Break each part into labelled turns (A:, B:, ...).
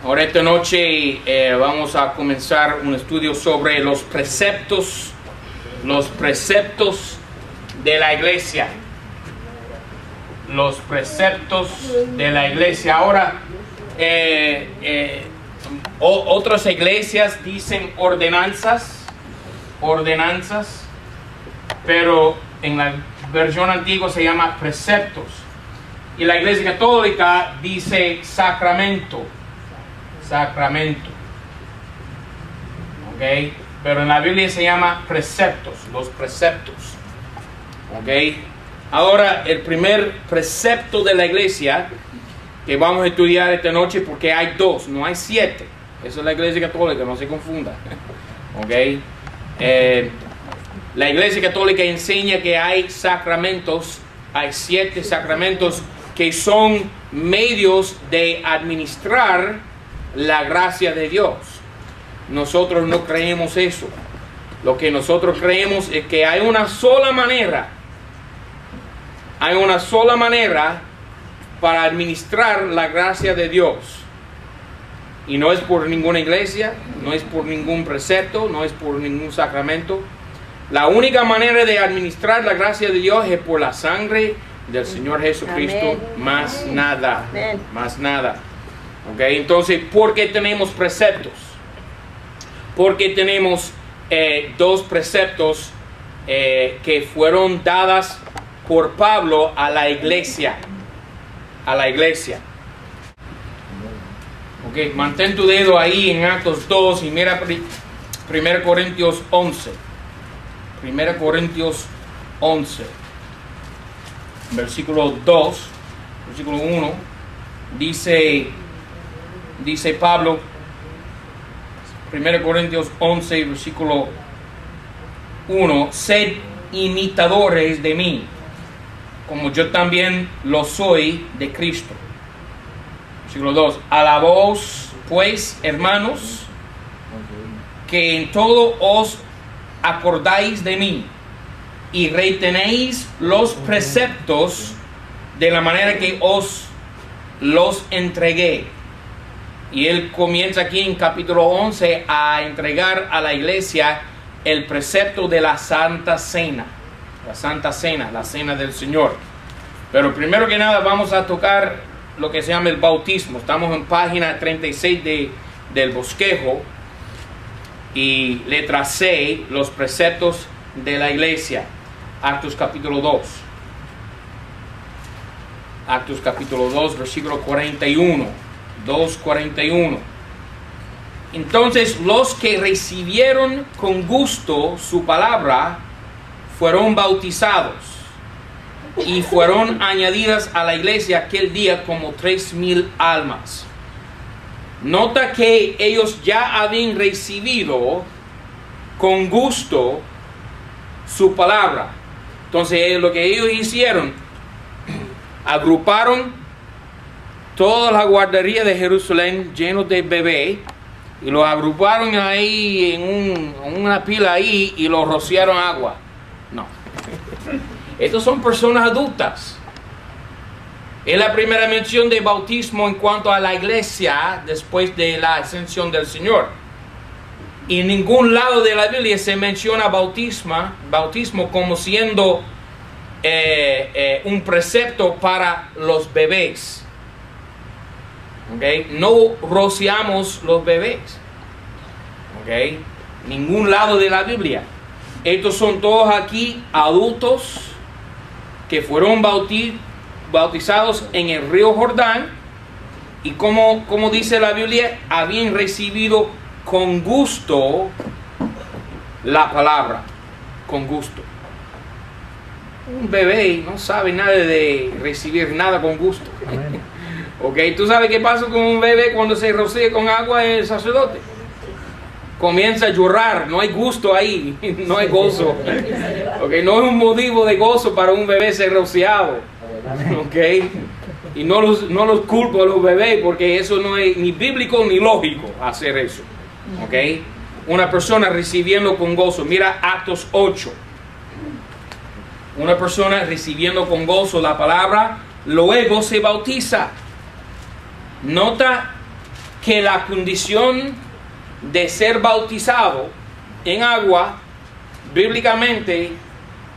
A: Ahora esta noche vamos a comenzar un estudio sobre los preceptos de la iglesia. Los preceptos de la iglesia. Ahora, otras iglesias dicen ordenanzas, pero en la versión antigua se llama preceptos. Y la iglesia católica dice sacramento. ¿Ok? Pero en la Biblia se llama preceptos, los preceptos. ¿Ok? Ahora, el primer precepto de la iglesia que vamos a estudiar esta noche, porque hay dos, no hay 7. Esa es la iglesia católica, no se confunda. ¿Ok? La iglesia católica enseña que hay sacramentos, hay 7 sacramentos que son medios de administrar la gracia de Dios. Nosotros no creemos eso. Lo que nosotros creemos es que hay una sola manera para administrar la gracia de Dios. Y no es por ninguna iglesia, no es por ningún precepto, no es por ningún sacramento. La única manera de administrar la gracia de Dios es por la sangre del Señor Jesucristo. Amén. Más nada. Amén. Más nada. Okay, entonces, ¿por qué tenemos preceptos? Porque tenemos 2 preceptos que fueron dadas por Pablo a la iglesia. Ok, mantén tu dedo ahí en Actos 2 y mira 1 Corintios 11. 1 Corintios 11. Versículo 2, versículo 1, dice Pablo, 1 Corintios 11, versículo 1, sed imitadores de mí, como yo también lo soy de Cristo. Versículo 2, alabaos pues, hermanos, que en todo os acordáis de mí, y retenéis los preceptos de la manera que os los entregué. Y él comienza aquí en capítulo 11 a entregar a la iglesia el precepto de la Santa Cena. La Santa Cena, la Cena del Señor. Pero primero que nada vamos a tocar lo que se llama el bautismo. Estamos en página 36 del bosquejo. Y letra C, los preceptos de la iglesia. Actos capítulo 2. Actos capítulo 2, versículo 41. 2:41. Entonces los que recibieron con gusto su palabra fueron bautizados y fueron añadidas a la iglesia aquel día como 3,000 almas. Nota que ellos ya habían recibido con gusto su palabra. Entonces lo que ellos hicieron, agruparon toda la guardería de Jerusalén llenos de bebés y los agruparon ahí en una pila ahí y los rociaron agua. No. Estos son personas adultas. Es la primera mención de bautismo en cuanto a la iglesia después de la ascensión del Señor. Y en ningún lado de la Biblia se menciona bautismo como siendo un precepto para los bebés. Okay. No rociamos los bebés. Okay. Ningún lado de la Biblia. Estos son todos aquí adultos que fueron bautizados en el río Jordán. Y como dice la Biblia, habían recibido con gusto la palabra. Con gusto. Un bebé no sabe nada de recibir nada con gusto. Amén. Ok, ¿tú sabes qué pasa con un bebé cuando se rocía con agua el sacerdote? Comienza a llorar, no hay gusto ahí, no hay gozo. Ok, no es un motivo de gozo para un bebé ser rociado. Ok, y no los culpo a los bebés porque eso no es ni bíblico ni lógico hacer eso. Ok, una persona recibiendo con gozo. Mira Actos 8. Una persona recibiendo con gozo la palabra, luego se bautiza. Nota que la condición de ser bautizado en agua, bíblicamente,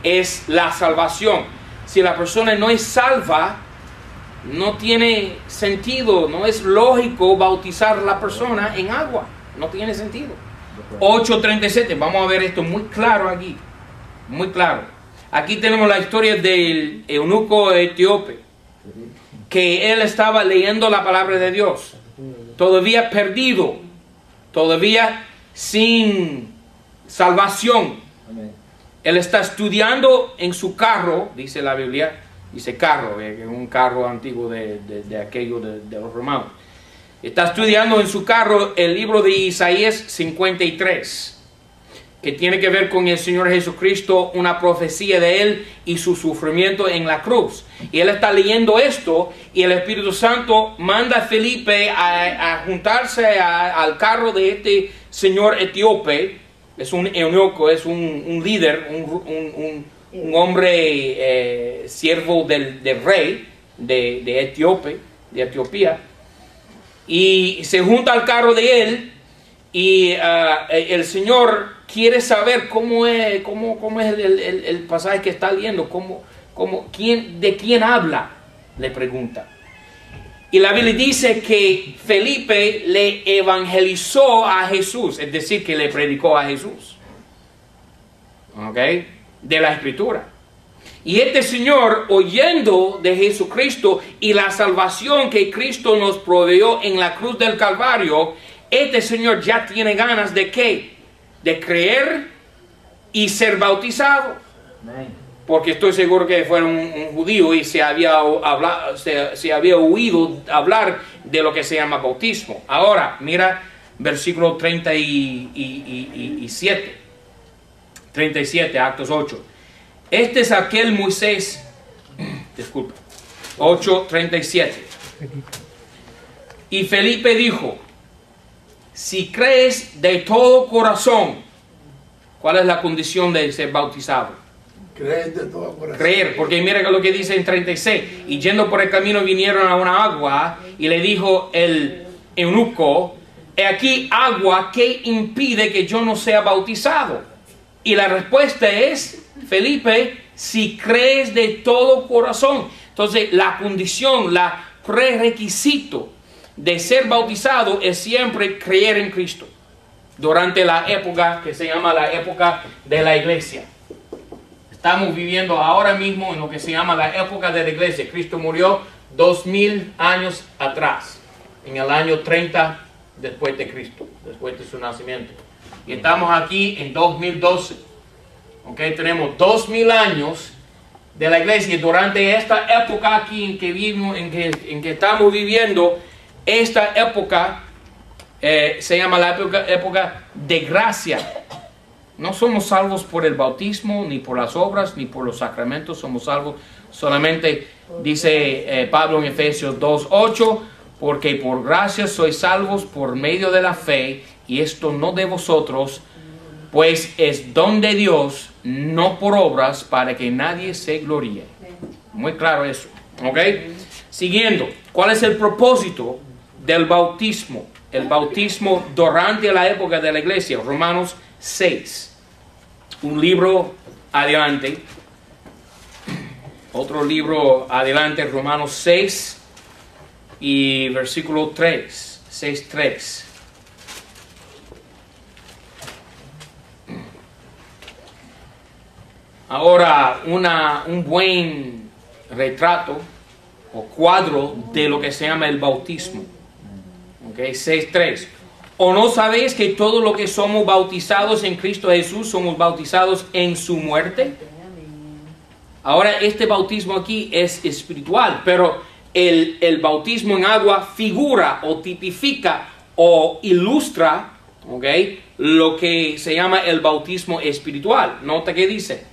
A: es la salvación. Si la persona no es salva, no tiene sentido, no es lógico bautizar a la persona en agua. No tiene sentido. 8:37, vamos a ver esto muy claro aquí. Muy claro. Aquí tenemos la historia del eunuco etíope, que él estaba leyendo la palabra de Dios, todavía perdido, todavía sin salvación. Él está estudiando en su carro, dice la Biblia, dice carro, un carro antiguo de aquello de los romanos. Está estudiando en su carro el libro de Isaías 53, que tiene que ver con el Señor Jesucristo, una profecía de Él y su sufrimiento en la cruz. Y él está leyendo esto y el Espíritu Santo manda a Felipe a juntarse al carro de este señor etíope. Es un eunuco, es un líder, un hombre siervo del rey de Etiopía. Y se junta al carro de él y el Señor quiere saber cómo es el pasaje que está leyendo, de quién habla, le pregunta. Y la Biblia dice que Felipe le evangelizó a Jesús, es decir, que le predicó a Jesús. ¿Ok? De la Escritura. Y este señor, oyendo de Jesucristo y la salvación que Cristo nos proveyó en la cruz del Calvario, este señor ya tiene ganas de ¿qué? De creer y ser bautizado. Porque estoy seguro que fue un judío y se había oído hablar de lo que se llama bautismo. Ahora, mira versículo 37, Actos 8. Este es aquel Moisés, disculpa, 8:37. Y Felipe dijo, si crees de todo corazón, ¿cuál es la condición de ser bautizado?
B: Creer de todo corazón.
A: Creer, porque mira lo que dice en 36. Y yendo por el camino vinieron a una agua y le dijo el eunuco, he aquí agua que impide que yo no sea bautizado. Y la respuesta es, Felipe, si crees de todo corazón. Entonces la condición, la prerequisito de ser bautizado es siempre creer en Cristo. Durante la época que se llama la época de la iglesia. Estamos viviendo ahora mismo en lo que se llama la época de la iglesia. Cristo murió 2000 años atrás, en el año 30 después de Cristo, después de su nacimiento. Y estamos aquí en 2012. Okay, tenemos 2000 años de la iglesia. Durante esta época aquí en que vivimos, en que estamos viviendo, esta época se llama la época de gracia. No somos salvos por el bautismo, ni por las obras, ni por los sacramentos. Somos salvos solamente, dice Pablo en Efesios 2:8, porque por gracia sois salvos por medio de la fe, y esto no de vosotros, pues es don de Dios, no por obras, para que nadie se gloríe. Muy claro eso. ¿Ok? Siguiendo, ¿cuál es el propósito del bautismo? El bautismo durante la época de la iglesia. Romanos 6. Un libro adelante. Otro libro adelante, Romanos 6 y versículo 3. 6:3. Ahora, un buen retrato o cuadro de lo que se llama el bautismo. Okay, 6:3. ¿O no sabéis que todos los que somos bautizados en Cristo Jesús somos bautizados en su muerte? Ahora, este bautismo aquí es espiritual, pero el bautismo en agua figura o tipifica o ilustra, okay, lo que se llama el bautismo espiritual. Nota que dice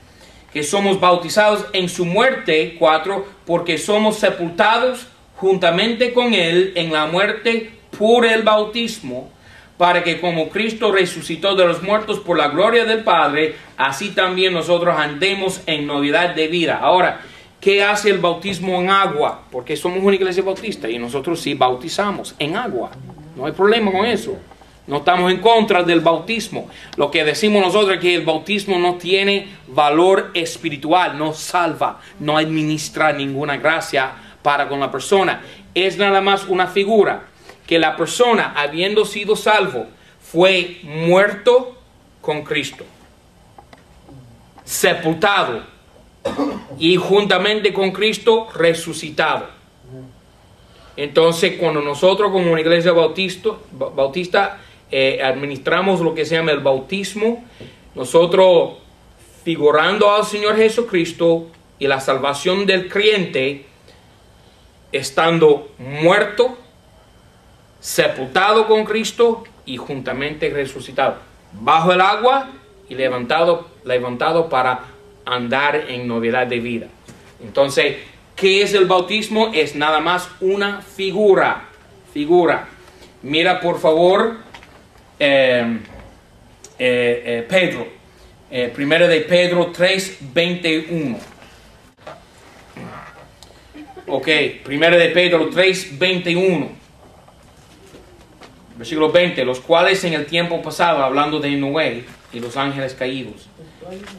A: que somos bautizados en su muerte, 4, porque somos sepultados juntamente con él en la muerte por el bautismo, para que como Cristo resucitó de los muertos por la gloria del Padre, así también nosotros andemos en novedad de vida. Ahora, ¿qué hace el bautismo en agua? Porque somos una iglesia bautista y nosotros sí bautizamos en agua. No hay problema con eso. No estamos en contra del bautismo. Lo que decimos nosotros es que el bautismo no tiene valor espiritual, no salva, no administra ninguna gracia para con la persona. Es nada más una figura que la persona, habiendo sido salvo, fue muerto con Cristo, sepultado y juntamente con Cristo resucitado. Entonces, cuando nosotros como una iglesia bautista administramos lo que se llama el bautismo, nosotros figurando al Señor Jesucristo y la salvación del creyente, estando muerto, sepultado con Cristo y juntamente resucitado, bajo el agua y levantado para andar en novedad de vida. Entonces, ¿qué es el bautismo? Es nada más una figura. Mira por favor Pedro, primera de Pedro 3:21. Ok, primera de Pedro 3:21. Versículo 20, los cuales en el tiempo pasado, hablando de Noé y los ángeles caídos,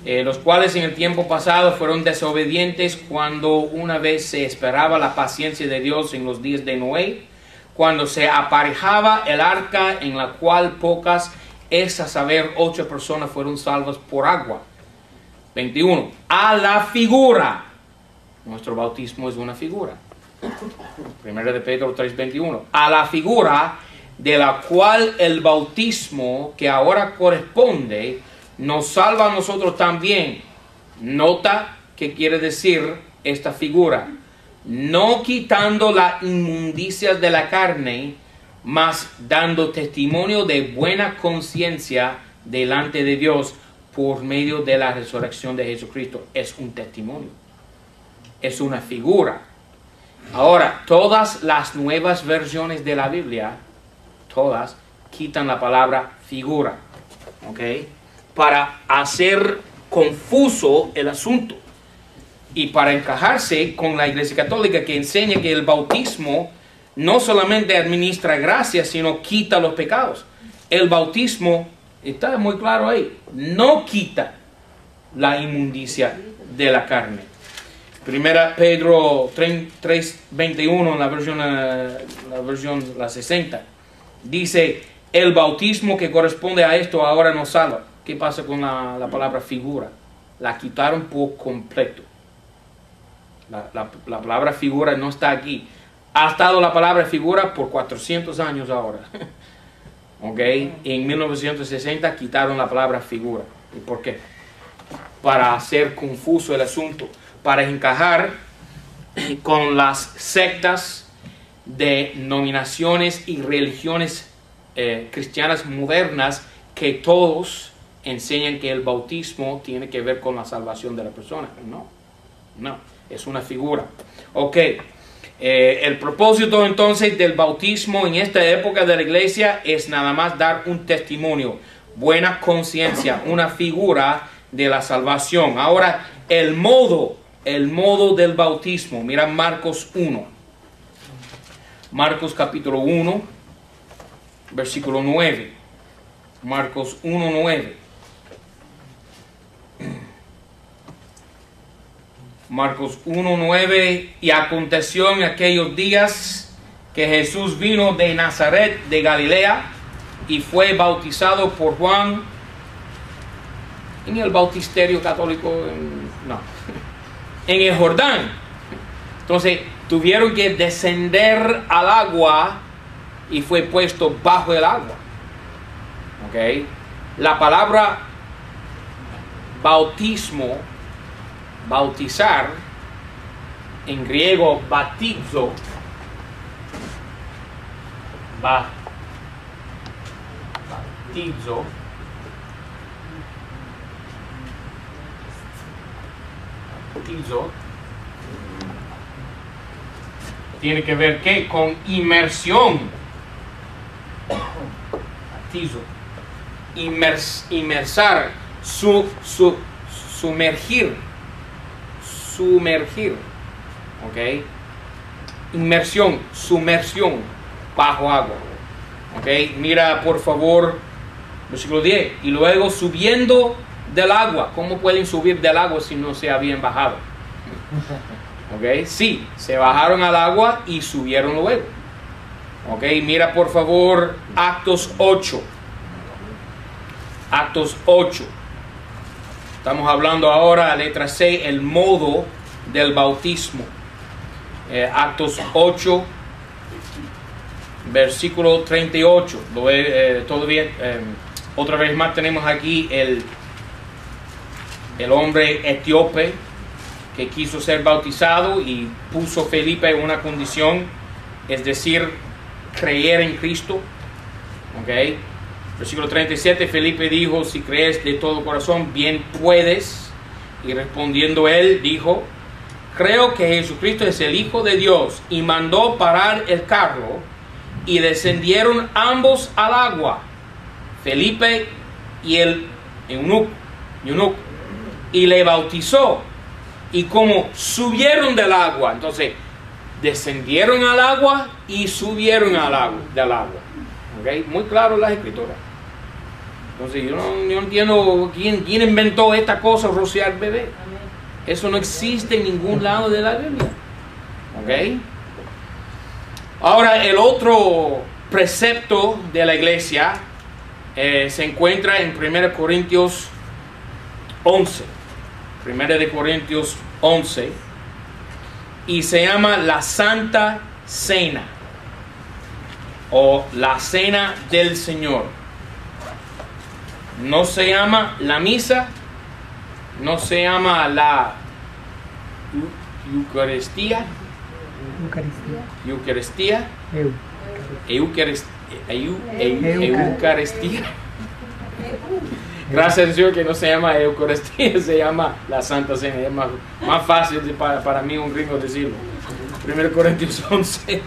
A: los cuales en el tiempo pasado fueron desobedientes cuando una vez se esperaba la paciencia de Dios en los días de Noé, cuando se aparejaba el arca en la cual pocas, es a saber, 8 personas fueron salvas por agua. 21, a la figura. Nuestro bautismo es una figura. Primera de Pedro 3:21. A la figura de la cual el bautismo que ahora corresponde nos salva a nosotros también. Nota qué quiere decir esta figura. No quitando la inmundicia de la carne, mas dando testimonio de buena conciencia delante de Dios por medio de la resurrección de Jesucristo. Es un testimonio. Es una figura. Ahora, todas las nuevas versiones de la Biblia, todas, quitan la palabra figura. ¿Ok? Para hacer confuso el asunto. Y para encajarse con la Iglesia Católica, que enseña que el bautismo no solamente administra gracia, sino quita los pecados. El bautismo, está muy claro ahí, no quita la inmundicia de la carne. Primera Pedro 3:21, la 60, dice, el bautismo que corresponde a esto ahora nos salva. ¿Qué pasa con la palabra figura? La quitaron por completo. La palabra figura no está aquí. Ha estado la palabra figura por 400 años ahora. ¿Ok? En 1960 quitaron la palabra figura. ¿Y por qué? Para hacer confuso el asunto. Para encajar con las sectas, denominaciones y religiones cristianas modernas que todos enseñan que el bautismo tiene que ver con la salvación de la persona. No, es una figura. Ok, el propósito entonces del bautismo en esta época de la iglesia es nada más dar un testimonio, buena conciencia, una figura de la salvación. Ahora, el modo del bautismo. Mira Marcos 1. Marcos capítulo 1, versículo 9. Marcos 1:9. Marcos 1:9. Y aconteció en aquellos días que Jesús vino de Nazaret de Galilea y fue bautizado por Juan. En el bautisterio católico, no, en el Jordán. Entonces tuvieron que descender al agua y fue puesto bajo el agua. ¿Ok? La palabra bautismo, bautizar, en griego baptizo, tiene que ver ¿qué? Con inmersión. Baptizo. Inmersar, sumergir, ¿ok? Inmersión, sumersión bajo agua. Ok, mira por favor, versículo 10. Y luego subiendo del agua. ¿Cómo pueden subir del agua si no se habían bajado? Ok, sí, se bajaron al agua y subieron luego. Ok, mira por favor Actos 8. Actos 8. Estamos hablando ahora, letra C, el modo del bautismo. Actos 8, versículo 38. Todavía, otra vez más tenemos aquí el hombre etíope que quiso ser bautizado y puso Felipe en una condición, es decir, creer en Cristo. Ok. Versículo 37, Felipe dijo, si crees de todo corazón, bien puedes. Y respondiendo él, dijo, creo que Jesucristo es el Hijo de Dios. Y mandó parar el carro, y descendieron ambos al agua, Felipe y el eunuco, y le bautizó. Y como subieron del agua, entonces descendieron al agua y subieron del agua. Okay. Muy claro las escrituras. Entonces yo no entiendo quién inventó esta cosa, rociar bebé. Eso no existe en ningún lado de la Biblia. Okay. Ahora el otro precepto de la iglesia se encuentra en 1 Corintios 11. 1 Corintios 11. Y se llama la Santa Cena, o la Cena del Señor. No se llama la misa, no se llama la Eucaristía. Eucaristía. Gracias al Señor que no se llama Eucaristía, se llama la Santa Cena. Es más fácil para mí un gringo decirlo. 1 Corintios 11.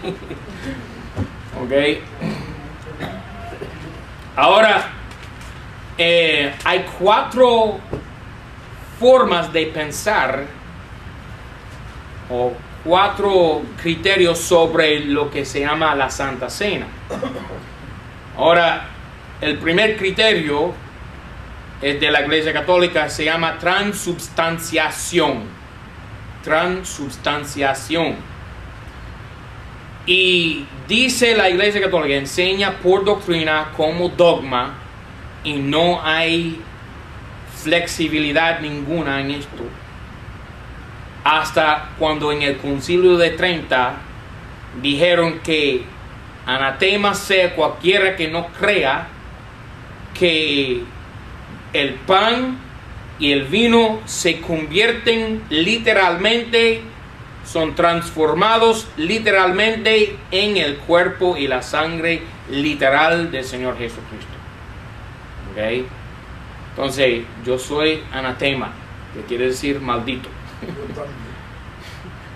A: Ok. Ahora, hay 4 formas de pensar, o 4 criterios sobre lo que se llama la Santa Cena. Ahora, el primer criterio es de la Iglesia Católica, se llama transubstanciación. Transubstanciación. Y dice la Iglesia Católica, enseña por doctrina como dogma, y no hay flexibilidad ninguna en esto. Hasta cuando en el Concilio de Trento dijeron que anatema sea cualquiera que no crea que el pan y el vino se convierten literalmente, son transformados literalmente en el cuerpo y la sangre literal del Señor Jesucristo. ¿Ok? Entonces, yo soy anatema, que quiere decir maldito.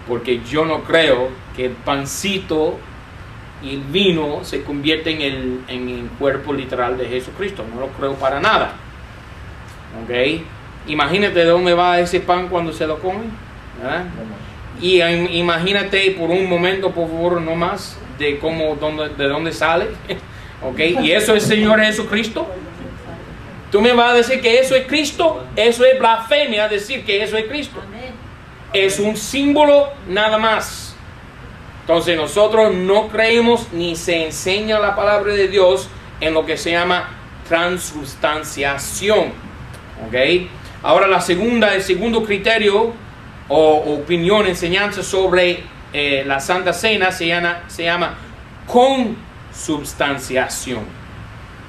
A: Porque yo no creo que el pancito y el vino se convierten en el cuerpo literal de Jesucristo. No lo creo para nada. ¿Ok? Imagínate de dónde va ese pan cuando se lo comen. ¿Verdad? Y imagínate por un momento, por favor, no más, de dónde sale. ¿Ok? Y eso es Señor Jesucristo. Tú me vas a decir que eso es Cristo. Eso es blasfemia decir que eso es Cristo. Es un símbolo nada más. Entonces nosotros no creemos ni se enseña la palabra de Dios en lo que se llama transubstanciación. ¿Ok? Ahora el segundo criterio o opinión, enseñanza sobre la Santa Cena se llama consubstanciación.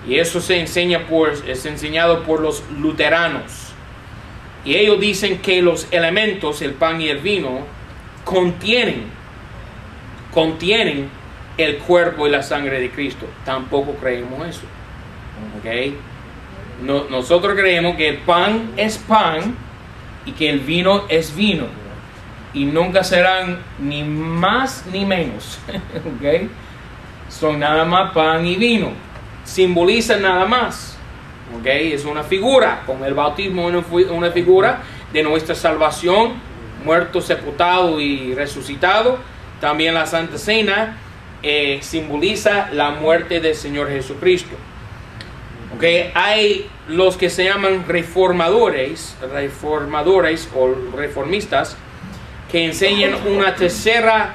A: Y eso es enseñado por los luteranos. Y ellos dicen que los elementos, el pan y el vino, contienen el cuerpo y la sangre de Cristo. Tampoco creemos eso. ¿Ok? Nosotros creemos que el pan es pan y que el vino es vino. Y nunca serán ni más ni menos. ¿Ok? Son nada más pan y vino. Simbolizan nada más. ¿Ok? Es una figura, como el bautismo es una figura de nuestra salvación, muerto, sepultado y resucitado. También la Santa Cena simboliza la muerte del Señor Jesucristo. Okay. Hay los que se llaman reformadores o reformistas, que enseñan una tercera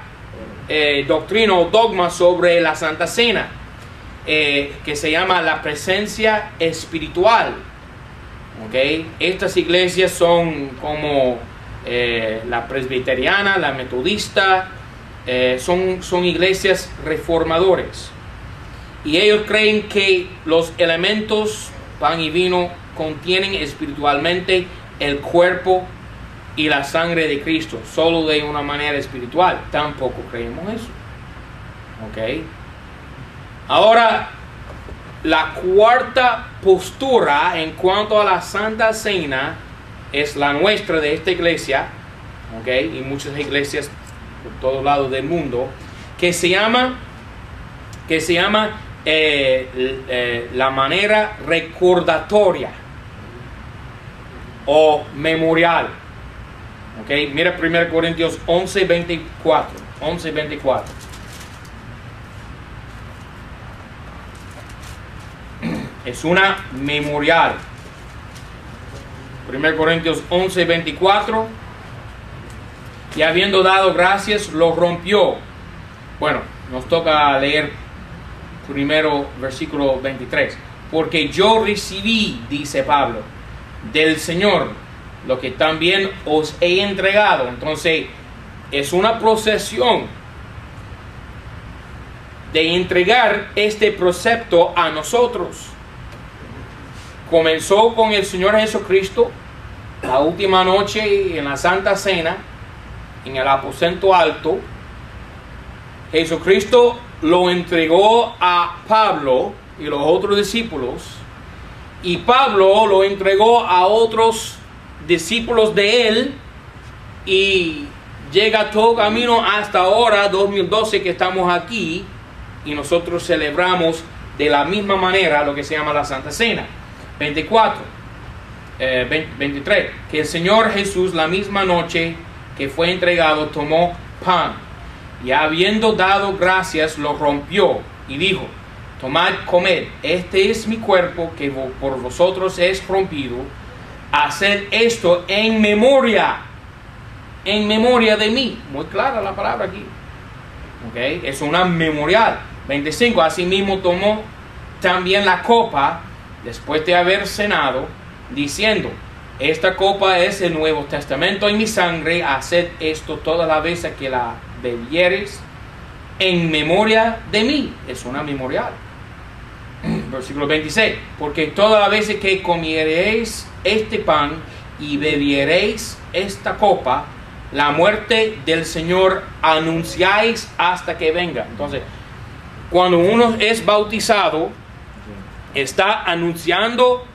A: doctrina o dogma sobre la Santa Cena, que se llama la presencia espiritual. Okay. Estas iglesias son como la presbiteriana, la metodista, son iglesias reformadores. Y ellos creen que los elementos pan y vino contienen espiritualmente el cuerpo y la sangre de Cristo, solo de una manera espiritual. Tampoco creemos eso. Ok. Ahora, la cuarta postura en cuanto a la Santa Cena es la nuestra de esta iglesia, ok, y muchas iglesias por todos lados del mundo, que se llama la manera recordatoria o memorial. Ok, mira 1 Corintios 11:24. Es una memorial. 1 Corintios 11:24. Y habiendo dado gracias, lo rompió. Bueno, nos toca leer primero versículo 23. Porque yo recibí, dice Pablo, del Señor lo que también os he entregado. Entonces, es una procesión de entregar este precepto a nosotros. Comenzó con el Señor Jesucristo, la última noche en la Santa Cena, en el aposento alto. Jesucristo lo entregó a Pablo y los otros discípulos, y Pablo lo entregó a otros discípulos de él, y llega todo camino hasta ahora, 2012, que estamos aquí, y nosotros celebramos de la misma manera lo que se llama la Santa Cena. 23, que el Señor Jesús, la misma noche que fue entregado, tomó pan, y habiendo dado gracias, lo rompió y dijo: tomad, comed, este es mi cuerpo que por vosotros es rompido, haced esto en memoria de mí. Muy clara la palabra aquí. Okay. Es una memorial. 25, asimismo tomó también la copa después de haber cenado, diciendo: esta copa es el Nuevo Testamento en mi sangre, haced esto todas las veces que la bebiereis en memoria de mí. Es una memorial. Versículo 26, porque todas las veces que comiereis este pan y bebiereis esta copa, la muerte del Señor anunciáis hasta que venga. Entonces, cuando uno es bautizado, está anunciando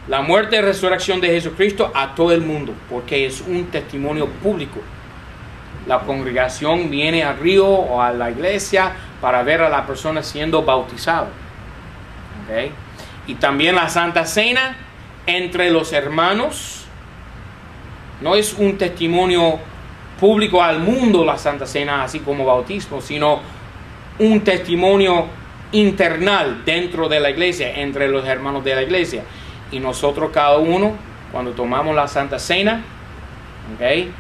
A: la muerte y resurrección de Jesucristo a todo el mundo, porque es un testimonio público. La congregación viene al río o a la iglesia para ver a la persona siendo bautizado. Okay. Y también la Santa Cena entre los hermanos no es un testimonio público al mundo, la Santa Cena, así como bautismo, sino un testimonio internal dentro de la iglesia, entre los hermanos de la iglesia. Y nosotros, cada uno, cuando tomamos la Santa Cena, okay,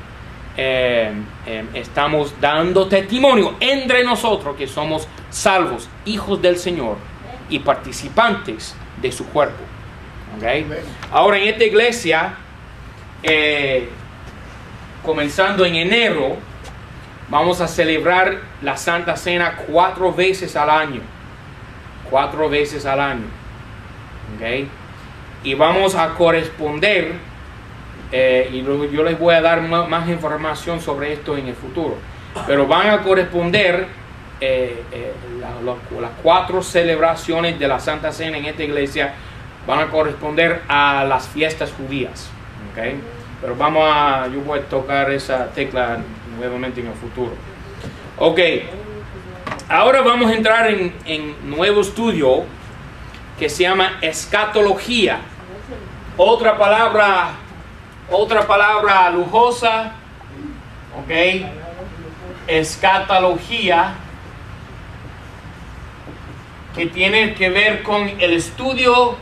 A: estamos dando testimonio entre nosotros que somos salvos, hijos del Señor y participantes de su cuerpo. Okay. Ahora, en esta iglesia, comenzando en enero, vamos a celebrar la Santa Cena 4 veces al año. 4 veces al año. Okay. Y vamos a corresponder, y yo les voy a dar más información sobre esto en el futuro, pero van a corresponder las 4 celebraciones de la Santa Cena en esta iglesia, van a corresponder a las fiestas judías. Okay. Pero yo voy a tocar esa tecla nuevamente en el futuro. Ok, ahora vamos a entrar en nuevo estudio que se llama escatología. Otra palabra lujosa. Ok, escatología. que tiene que ver con el estudio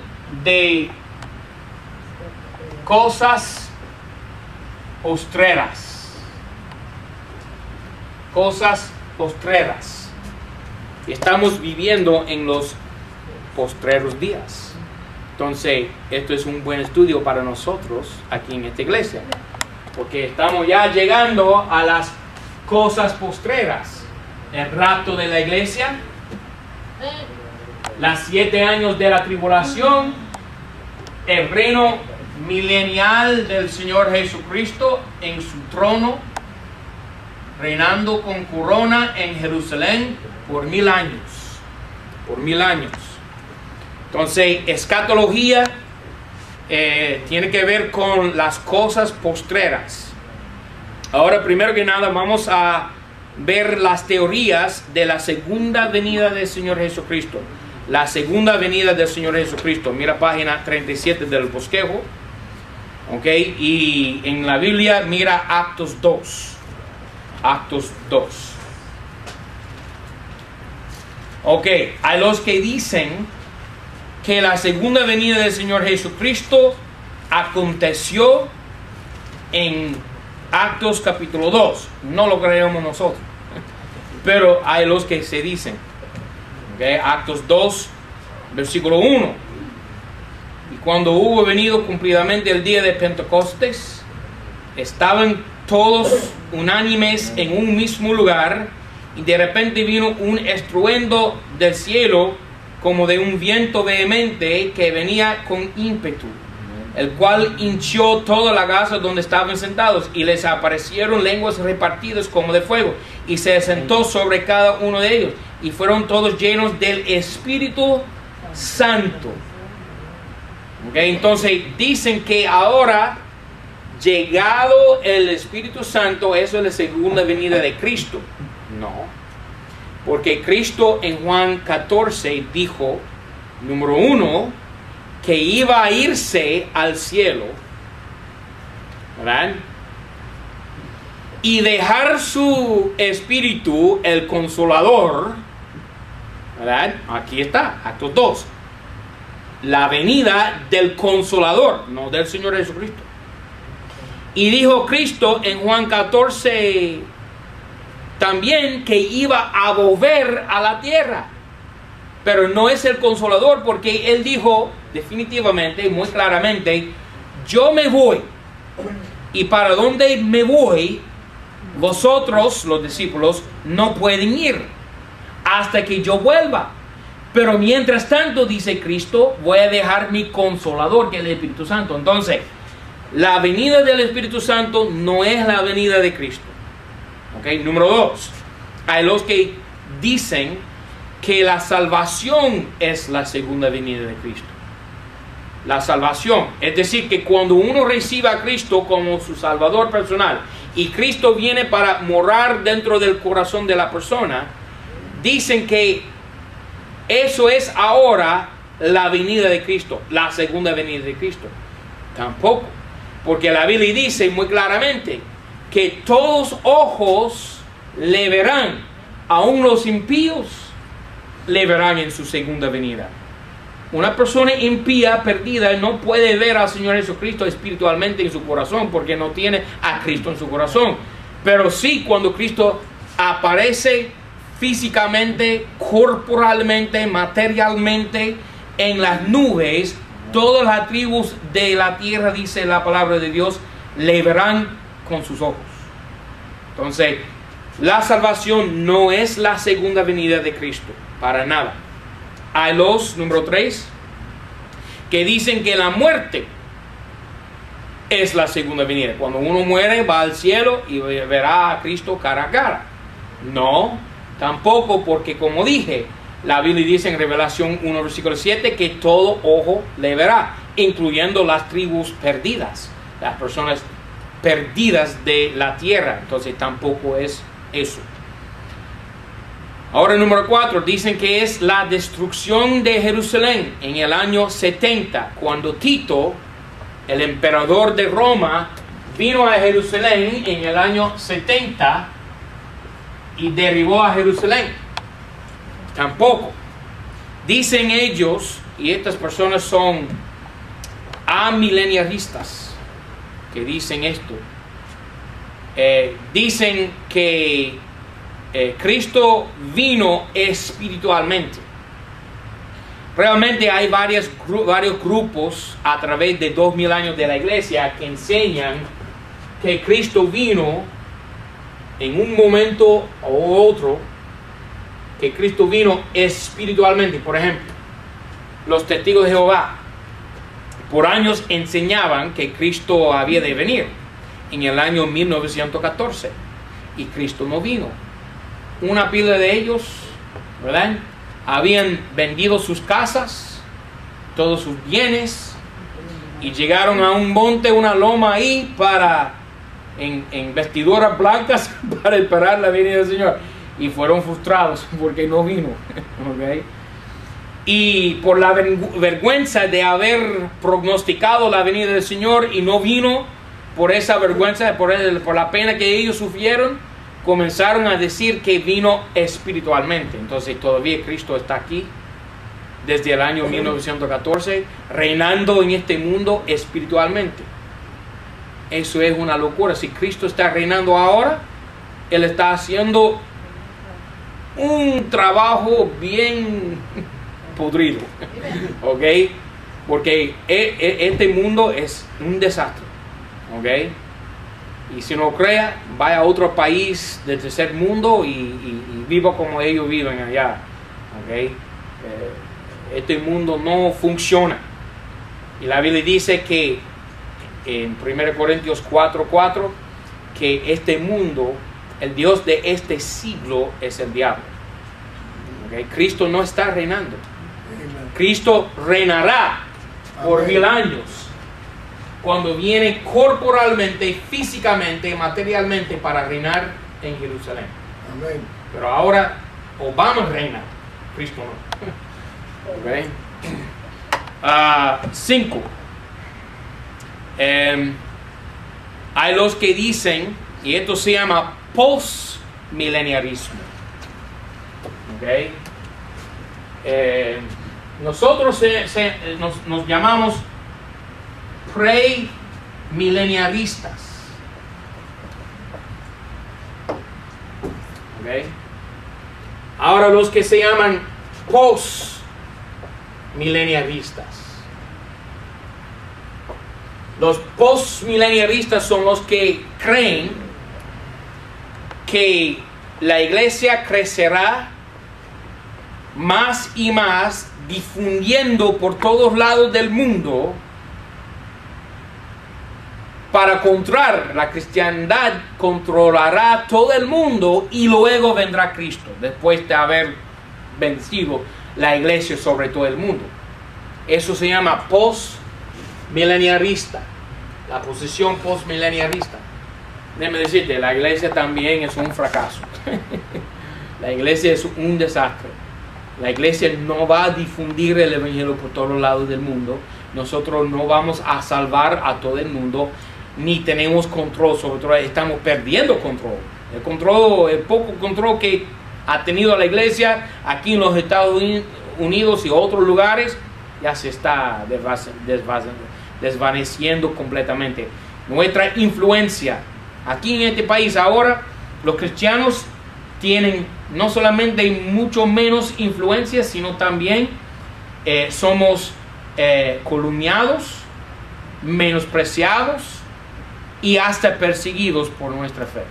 A: de cosas postreras. Cosas postreras. Estamos viviendo en los postreros días. Entonces, esto es un buen estudio para nosotros aquí en esta iglesia, porque estamos ya llegando a las cosas postreras. El rapto de la iglesia, las 7 años de la tribulación, el reino milenial del Señor Jesucristo en su trono, reinando con corona en Jerusalén por 1000 años. Por 1000 años. Entonces, escatología tiene que ver con las cosas postreras. Ahora, primero que nada, vamos a ver las teorías de la segunda venida del Señor Jesucristo. La segunda venida del Señor Jesucristo. Mira página 37 del bosquejo. Ok, y en la Biblia mira Actos 2. Actos 2. Ok, hay los que dicen que la segunda venida del Señor Jesucristo aconteció en Actos capítulo 2. No lo creemos nosotros, pero hay los que se dicen. Okay, Actos 2, versículo 1. Y cuando hubo venido cumplidamente el día de Pentecostés, estaban todos unánimes en un mismo lugar, y de repente vino un estruendo del cielo como de un viento vehemente que venía con ímpetu, el cual hinchió toda la casa donde estaban sentados, y les aparecieron lenguas repartidas como de fuego, y se sentó sobre cada uno de ellos, y fueron todos llenos del Espíritu Santo. Okay, entonces dicen que ahora, llegado el Espíritu Santo, eso es la segunda venida de Cristo. No, porque Cristo en Juan 14 dijo, número 1, que iba a irse al cielo, ¿verdad? Y dejar su Espíritu, el Consolador, ¿verdad? Aquí está, Actos 2. La venida del Consolador, no del Señor Jesucristo. Y dijo Cristo en Juan 14 también que iba a volver a la tierra. Pero no es el Consolador, porque Él dijo definitivamente, muy claramente, yo me voy. Y para donde me voy, vosotros, los discípulos, no pueden ir hasta que yo vuelva. Pero mientras tanto, dice Cristo, voy a dejar mi Consolador, que es el Espíritu Santo. Entonces, la venida del Espíritu Santo no es la venida de Cristo. Okay. Número 2, hay los que dicen que la salvación es la segunda venida de Cristo. La salvación, es decir, que cuando uno recibe a Cristo como su Salvador personal y Cristo viene para morar dentro del corazón de la persona, dicen que eso es ahora la venida de Cristo, la segunda venida de Cristo. Tampoco, porque la Biblia dice muy claramente que todos ojos le verán, aun los impíos le verán en su segunda venida. Una persona impía, perdida, no puede ver al Señor Jesucristo espiritualmente en su corazón, porque no tiene a Cristo en su corazón. Pero sí, cuando Cristo aparece físicamente, corporalmente, materialmente en las nubes, todas las tribus de la tierra, dice la palabra de Dios, le verán con sus ojos. Entonces, la salvación no es la segunda venida de Cristo, para nada. Hay los, número 3, que dicen que la muerte es la segunda venida. Cuando uno muere, va al cielo y verá a Cristo cara a cara. No, tampoco, porque como dije, la Biblia dice en Revelación 1, versículo 7, que todo ojo le verá, incluyendo las tribus perdidas, las personas perdidas de la tierra. Entonces tampoco es eso. Ahora, número 4, dicen que es la destrucción de Jerusalén en el año 70, cuando Tito, el emperador de Roma, vino a Jerusalén en el año 70 y derribó a Jerusalén. Tampoco. Dicen ellos, y estas personas son amileniaristas, que dicen esto. Dicen que Cristo vino espiritualmente. Realmente hay varios grupos a través de 2000 años de la iglesia que enseñan que Cristo vino en un momento u otro, que Cristo vino espiritualmente. Por ejemplo, los testigos de Jehová por años enseñaban que Cristo había de venir en el año 1914 y Cristo no vino. Una pila de ellos, ¿verdad?, habían vendido sus casas, todos sus bienes, y llegaron a un monte, una loma ahí, en vestiduras blancas para esperar la venida del Señor, y fueron frustrados porque no vino. ¿Okay? Y por la vergüenza de haber prognosticado la venida del Señor y no vino, por esa vergüenza, por la pena que ellos sufrieron, comenzaron a decir que vino espiritualmente. Entonces todavía Cristo está aquí desde el año 1914, reinando en este mundo espiritualmente. Eso es una locura. Si Cristo está reinando ahora, Él está haciendo un trabajo bien podrido, ¿ok? Porque este mundo es un desastre, ¿ok? Y si no crea, vaya a otro país del tercer mundo y viva como ellos viven allá, ¿ok? Este mundo no funciona. Y la Biblia dice que en 1 Corintios 4:4 que este mundo, el Dios de este siglo es el diablo. ¿Okay? Cristo no está reinando. Cristo reinará por 1000 años cuando viene corporalmente, físicamente, materialmente para reinar en Jerusalén.
B: Amén.
A: Pero ahora Obama reina, Cristo no. Okay. 5. Hay los que dicen, y esto se llama postmileniarismo. Okay. Nosotros nos llamamos premileniaristas. Okay. Ahora los que se llaman postmileniaristas. Los postmileniaristas son los que creen que la iglesia crecerá más y más, difundiendo por todos lados del mundo para controlar la cristiandad, controlará todo el mundo y luego vendrá Cristo después de haber vencido la iglesia sobre todo el mundo. Eso se llama postmileniarista, la posición postmileniarista. Déjame decirte, la iglesia también es un fracaso. La iglesia es un desastre. La iglesia no va a difundir el evangelio por todos lados del mundo. Nosotros no vamos a salvar a todo el mundo, ni tenemos control sobre todo. Estamos perdiendo control. El poco control que ha tenido la iglesia aquí en los Estados Unidos y otros lugares ya se está desvaneciendo completamente. Nuestra influencia aquí en este país ahora, los cristianos tienen no solamente mucho menos influencia, sino también somos calumniados, menospreciados y hasta perseguidos por nuestra fe.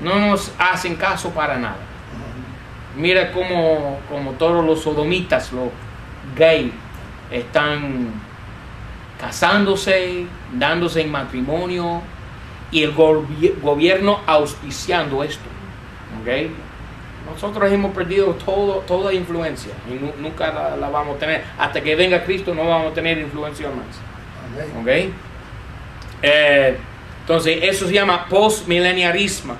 A: No nos hacen caso para nada. Mira como todos los sodomitas, los gays, están casándose, dándose en matrimonio, y el gobierno auspiciando esto. ¿Okay? Nosotros hemos perdido toda influencia y nunca la vamos a tener. Hasta que venga Cristo no vamos a tener influencia más. ¿Okay? Entonces eso se llama postmileniarismo.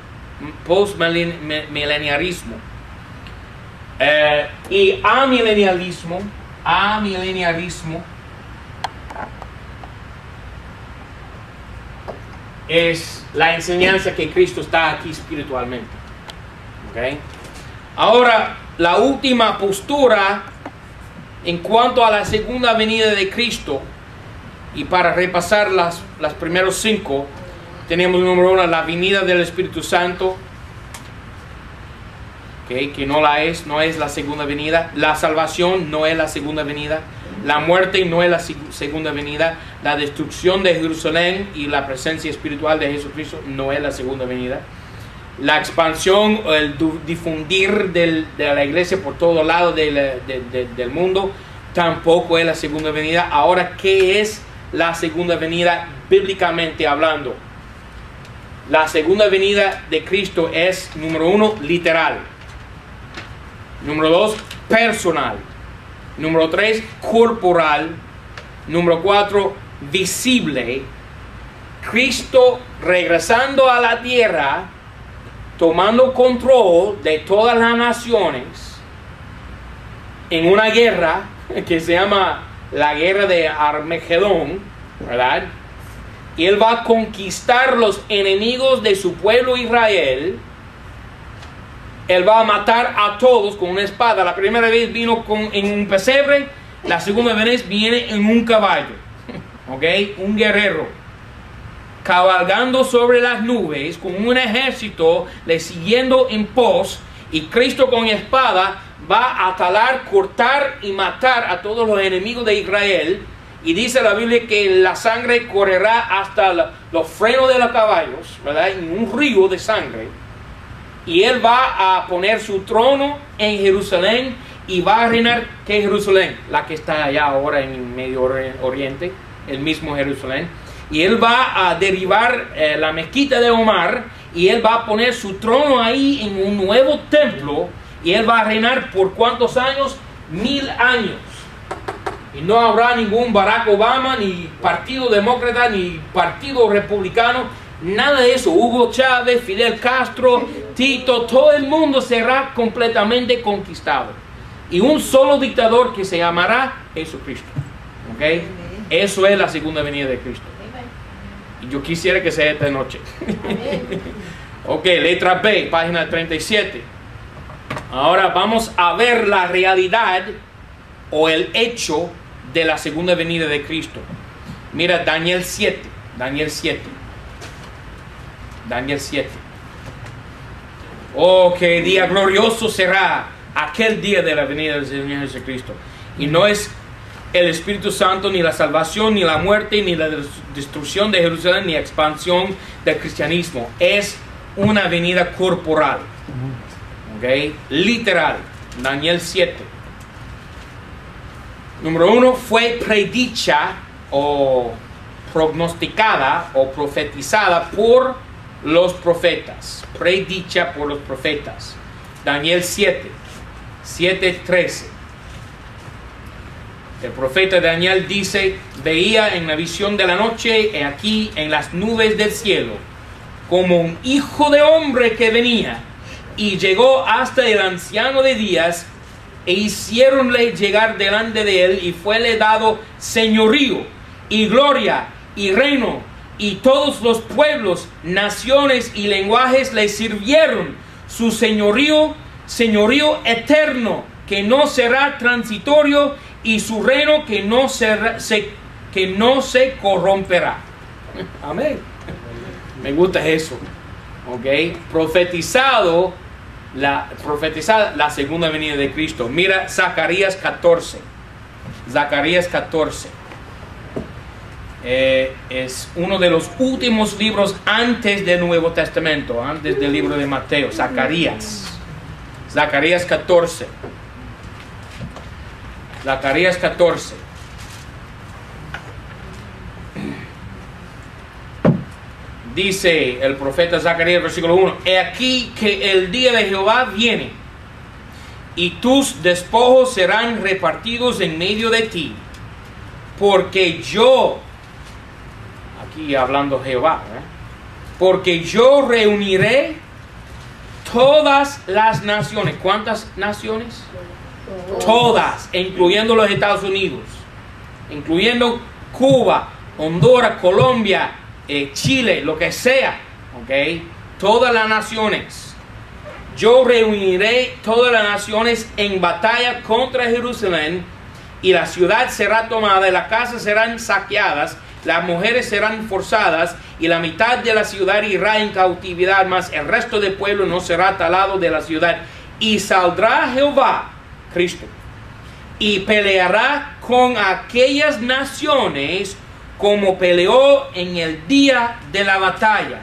A: Y amilenialismo es la enseñanza que Cristo está aquí espiritualmente. ¿Okay? Ahora, la última postura En cuanto a la segunda venida de Cristo, y para repasar las primeros 5, tenemos número 1, la venida del Espíritu Santo, okay, que no es la segunda venida. La salvación no es la segunda venida. La muerte no es la segunda venida. La destrucción de Jerusalén y la presencia espiritual de Jesucristo no es la segunda venida. La expansión o el difundir de la iglesia por todo lado del mundo tampoco es la segunda venida. Ahora, ¿qué es la segunda venida bíblicamente hablando? La segunda venida de Cristo es, número 1, literal. Número 2, personal. Número 3, corporal. Número 4, visible. Cristo regresando a la tierra, tomando control de todas las naciones en una guerra que se llama la guerra de Armagedón, ¿verdad? Y Él va a conquistar los enemigos de su pueblo Israel. Él va a matar a todos con una espada. La primera vez vino en un pesebre, la segunda vez viene en un caballo, ¿ok? Un guerrero, cabalgando sobre las nubes, con un ejército le siguiendo en pos, y Cristo con espada va a talar, cortar y matar a todos los enemigos de Israel. Y dice la Biblia que la sangre correrá hasta los frenos de los caballos, ¿verdad? En un río de sangre. Y Él va a poner su trono en Jerusalén y va a reinar. ¿Qué Jerusalén? La que está allá ahora en el Medio Oriente, el mismo Jerusalén. Y Él va a derribar la mezquita de Omar, y Él va a poner su trono ahí en un nuevo templo, y Él va a reinar por ¿cuántos años? 1000 años. Y no habrá ningún Barack Obama, ni Partido Demócrata, ni Partido Republicano, nada de eso. Hugo Chávez, Fidel Castro, Tito, todo el mundo será completamente conquistado. Y un solo dictador que se llamará Jesucristo. ¿Ok? Eso es la segunda venida de Cristo. Y yo quisiera que sea esta noche. Ok, letra B, página 37. Ahora vamos a ver la realidad o el hecho de la segunda venida de Cristo. Mira Daniel 7. Daniel 7. Daniel 7. Oh, qué día glorioso será aquel día de la venida del Señor Jesucristo. Y no es el Espíritu Santo, ni la salvación, ni la muerte, ni la destrucción de Jerusalén, ni expansión del cristianismo. Es una venida corporal. ¿Ok? Literal. Daniel 7. Número 1, fue predicha o prognosticada o profetizada por los profetas. Predicha por los profetas. Daniel 7, 7:13. El profeta Daniel dice: veía en la visión de la noche, aquí en las nubes del cielo, como un hijo de hombre que venía, y llegó hasta el anciano de días, e hiciéronle llegar delante de él, y fuele dado señorío, y gloria, y reino, y todos los pueblos, naciones y lenguajes le sirvieron. Su señorío eterno, que no será transitorio, y su reino que no se corromperá. Amén. Me gusta eso. Ok. Profetizada la segunda venida de Cristo. Mira Zacarías 14. Zacarías 14. Es uno de los últimos libros antes del Nuevo Testamento, antes del libro de Mateo. Zacarías. Zacarías 14. Zacarías 14. Dice el profeta Zacarías, versículo 1: he aquí que el día de Jehová viene, y tus despojos serán repartidos en medio de ti, porque yo, aquí hablando Jehová, porque yo reuniré todas las naciones. ¿Cuántas naciones? Todas, incluyendo los Estados Unidos, incluyendo Cuba, Honduras, Colombia, Chile, lo que sea, ¿ok? Todas las naciones. Yo reuniré todas las naciones en batalla contra Jerusalén, y la ciudad será tomada, y las casas serán saqueadas, las mujeres serán forzadas, y la mitad de la ciudad irá en cautividad, mas el resto del pueblo no será talado de la ciudad. Y saldrá Jehová, Cristo, y peleará con aquellas naciones como peleó en el día de la batalla.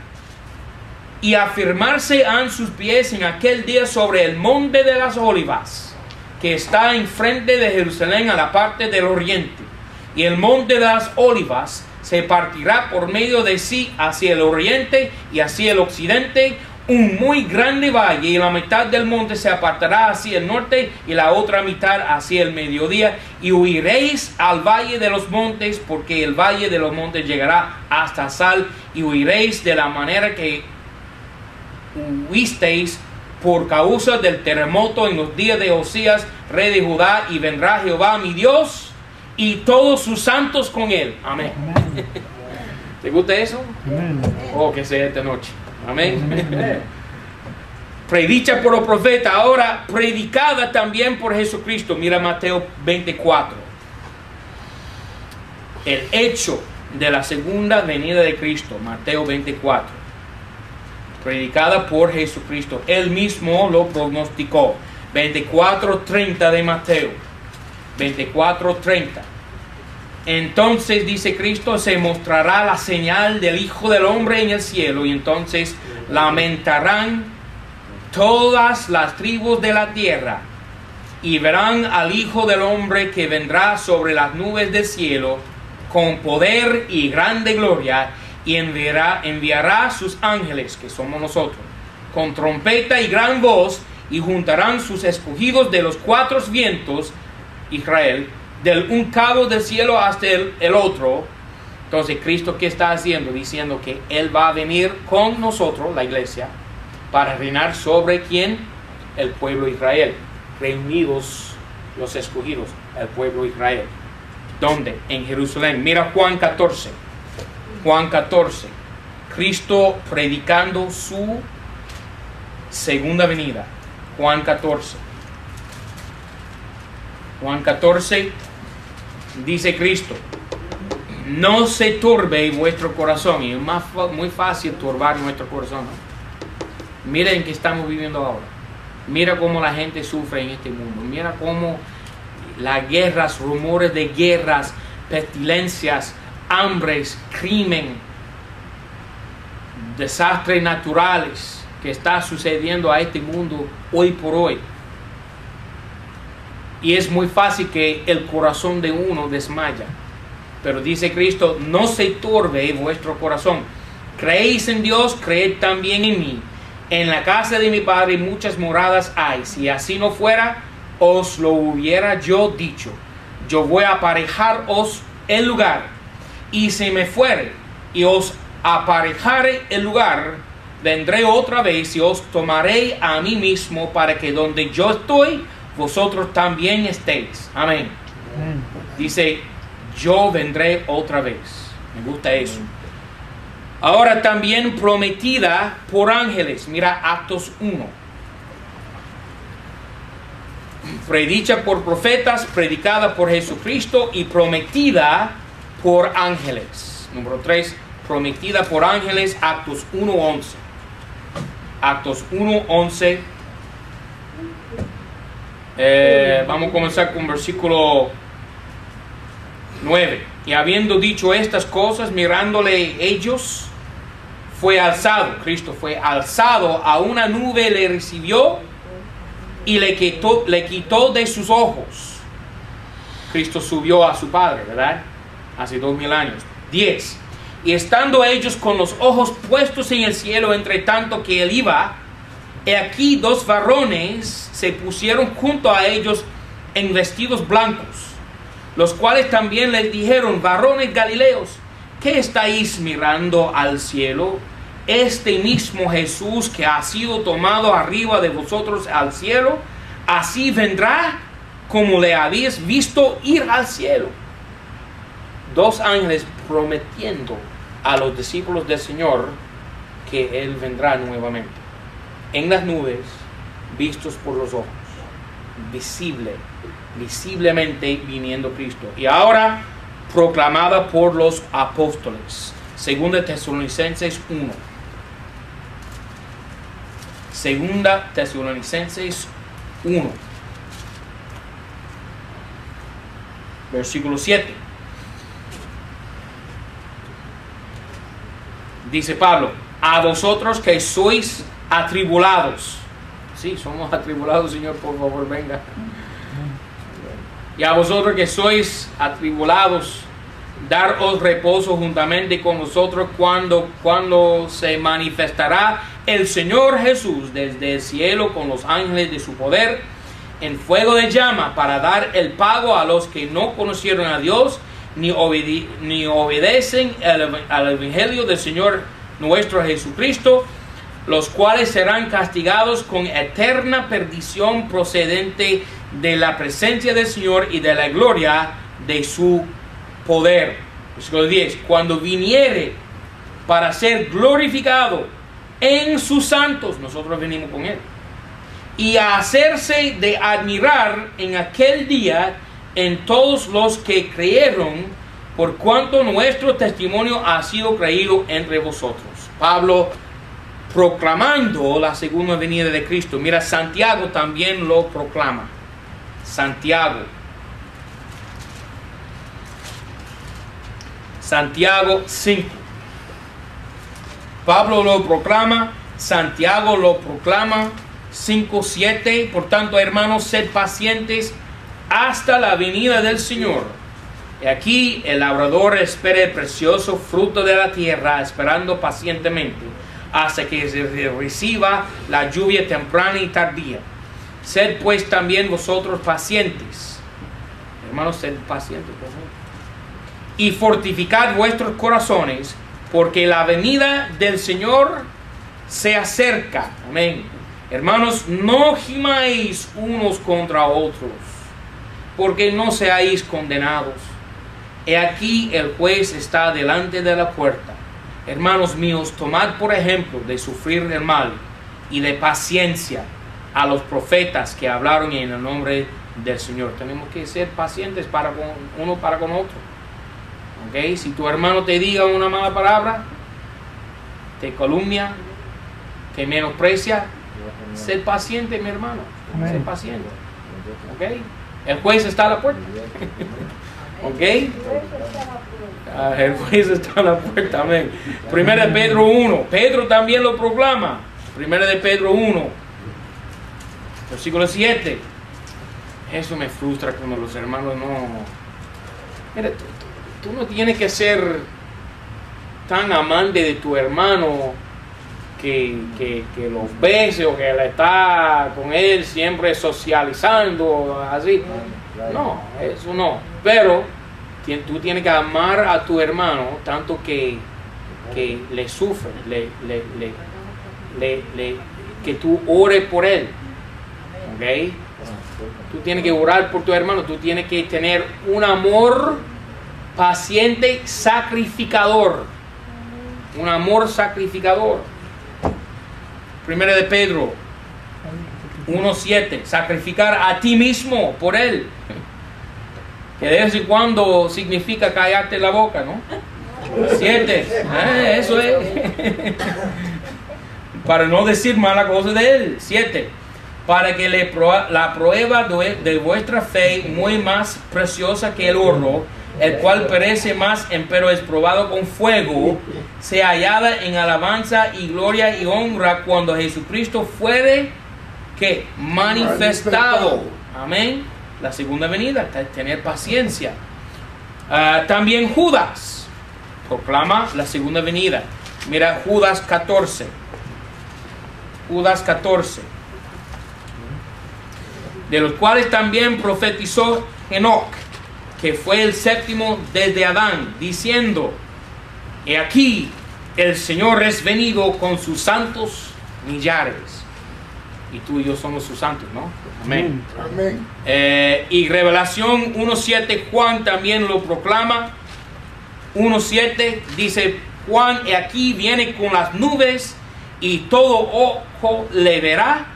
A: Y afirmarse han sus pies en aquel día sobre el monte de las Olivas, que está enfrente de Jerusalén a la parte del oriente. Y el monte de las Olivas se partirá por medio de sí hacia el oriente y hacia el occidente, un muy grande valle, y la mitad del monte se apartará hacia el norte y la otra mitad hacia el mediodía, y huiréis al valle de los montes, porque el valle de los montes llegará hasta Sal, y huiréis de la manera que huisteis por causa del terremoto en los días de Osías, rey de Judá, y vendrá Jehová mi Dios y todos sus santos con él. Amén. ¿Te gusta eso?
C: Amén.
A: Oh, que sea esta noche. Amén. Predicha por los profetas, ahora predicada también por Jesucristo. Mira Mateo 24. El hecho de la segunda venida de Cristo. Mateo 24. Predicada por Jesucristo. Él mismo lo prognosticó. 24:30 de Mateo. 24:30. Entonces, dice Cristo, se mostrará la señal del Hijo del Hombre en el cielo, y entonces lamentarán todas las tribus de la tierra, y verán al Hijo del Hombre que vendrá sobre las nubes del cielo con poder y grande gloria, y enviará sus ángeles, que somos nosotros, con trompeta y gran voz, y juntarán sus escogidos de los cuatro vientos, Israel, del un cabo del cielo hasta el otro. Entonces, Cristo, ¿qué está haciendo? Diciendo que Él va a venir con nosotros, la iglesia, para reinar sobre ¿quién? El pueblo de Israel. Reunidos los escogidos, el pueblo de Israel. ¿Dónde? En Jerusalén. Mira Juan 14. Juan 14. Cristo predicando su segunda venida. Juan 14. Juan 14. Dice Cristo: no se turbe vuestro corazón. Y es muy fácil turbar nuestro corazón, ¿no? Miren que estamos viviendo ahora. Mira cómo la gente sufre en este mundo. Mira cómo las guerras, rumores de guerras, pestilencias, hambres, crimen, desastres naturales que está sucediendo a este mundo hoy por hoy. Y es muy fácil que el corazón de uno desmaya. Pero dice Cristo: no se turbe vuestro corazón. Creéis en Dios, creed también en mí. En la casa de mi Padre muchas moradas hay. Si así no fuera, os lo hubiera yo dicho. Yo voy a aparejaros el lugar. Y si me fuere y os aparejare el lugar, vendré otra vez y os tomaré a mí mismo, para que donde yo estoy, vosotros también estéis. Amén. Dice: yo vendré otra vez. Me gusta eso. Ahora también prometida por ángeles. Mira Actos 1. Predicha por profetas, predicada por Jesucristo y prometida por ángeles. Número 3. Prometida por ángeles. Actos 1:11. Actos 1:11. Vamos a comenzar con versículo 9. Y habiendo dicho estas cosas, mirándole ellos, fue alzado. Cristo fue alzado a una nube, le recibió y le quitó de sus ojos. Cristo subió a su Padre, ¿verdad? Hace 2000 años. 10. Y estando ellos con los ojos puestos en el cielo, entre tanto que él iba, he aquí dos varones se pusieron junto a ellos en vestidos blancos, los cuales también les dijeron: varones galileos, ¿qué estáis mirando al cielo? Este mismo Jesús que ha sido tomado arriba de vosotros al cielo, así vendrá como le habéis visto ir al cielo. Dos ángeles prometiendo a los discípulos del Señor que Él vendrá nuevamente en las nubes, vistos por los ojos, visible visiblemente viniendo Cristo. Y ahora proclamada por los apóstoles. 2 Tesalonicenses 1. 2 Tesalonicenses 1. Versículo 7. Dice Pablo, a vosotros que sois atribulados. Sí, somos atribulados, Señor, por favor, venga. Y a vosotros que sois atribulados, daros reposo juntamente con nosotros cuando se manifestará el Señor Jesús desde el cielo con los ángeles de su poder en fuego de llama para dar el pago a los que no conocieron a Dios ni obedecen al Evangelio del Señor nuestro Jesucristo, los cuales serán castigados con eterna perdición procedente de la presencia del Señor y de la gloria de su poder. Versículo 10. Cuando viniere para ser glorificado en sus santos, nosotros venimos con él, y a hacerse de admirar en aquel día en todos los que creyeron, por cuanto nuestro testimonio ha sido creído entre vosotros. Pablo proclamando la segunda venida de Cristo. Mira, Santiago también lo proclama. Santiago 5. Pablo lo proclama, Santiago lo proclama. 5:7. Por tanto, hermanos, sed pacientes hasta la venida del Señor. Y aquí el labrador espera el precioso fruto de la tierra, esperando pacientemente hasta que se reciba la lluvia temprana y tardía. Sed pues también vosotros pacientes. Hermanos, sed pacientes, por favor. Y fortificad vuestros corazones, porque la venida del Señor se acerca. Amén. Hermanos, no gimáis unos contra otros, porque no seáis condenados. He aquí el juez está delante de la puerta. Hermanos míos, tomad por ejemplo de sufrir el mal y de paciencia a los profetas que hablaron en el nombre del Señor. Tenemos que ser pacientes uno para con otro. ¿Okay? Si tu hermano te diga una mala palabra, te calumnia, te menosprecia, sé paciente, mi hermano. Sé paciente. ¿Okay? El juez está a la puerta. ¿Ok? El juez está a la puerta. Amén. 1 de Pedro 1. Pedro también lo proclama. 1 de Pedro 1. Versículo 7. Eso me frustra cuando los hermanos no... Mira, tú no tienes que ser tan amante de tu hermano que los bese o que le está con él siempre socializando, así. No, eso no. Pero tú tienes que amar a tu hermano tanto que le sufre, que tú ores por él. ¿Ok? Tú tienes que orar por tu hermano. Tú tienes que tener un amor paciente, sacrificador. Un amor sacrificador. 1 de Pedro 1:7. Sacrificar a ti mismo por él. Que de vez en cuando significa callarte la boca, ¿no? 7. Eso es. Para no decir mala cosa de él. 7. Para que la prueba de vuestra fe, muy más preciosa que el oro, el cual perece más, empero es probado con fuego, sea hallada en alabanza y gloria y honra cuando Jesucristo fuere que manifestado. Amén. La segunda venida, tener paciencia. También Judas proclama la segunda venida. Mira Judas 14. Judas 14. De los cuales también profetizó Enoc, que fue el séptimo desde Adán, diciendo: he aquí el Señor es venido con sus santos millares. Y tú y yo somos sus santos, ¿no? Amén.
B: Amén.
A: Y Revelación 1:7, Juan también lo proclama. 1:7 dice Juan: he aquí viene con las nubes, y todo ojo le verá,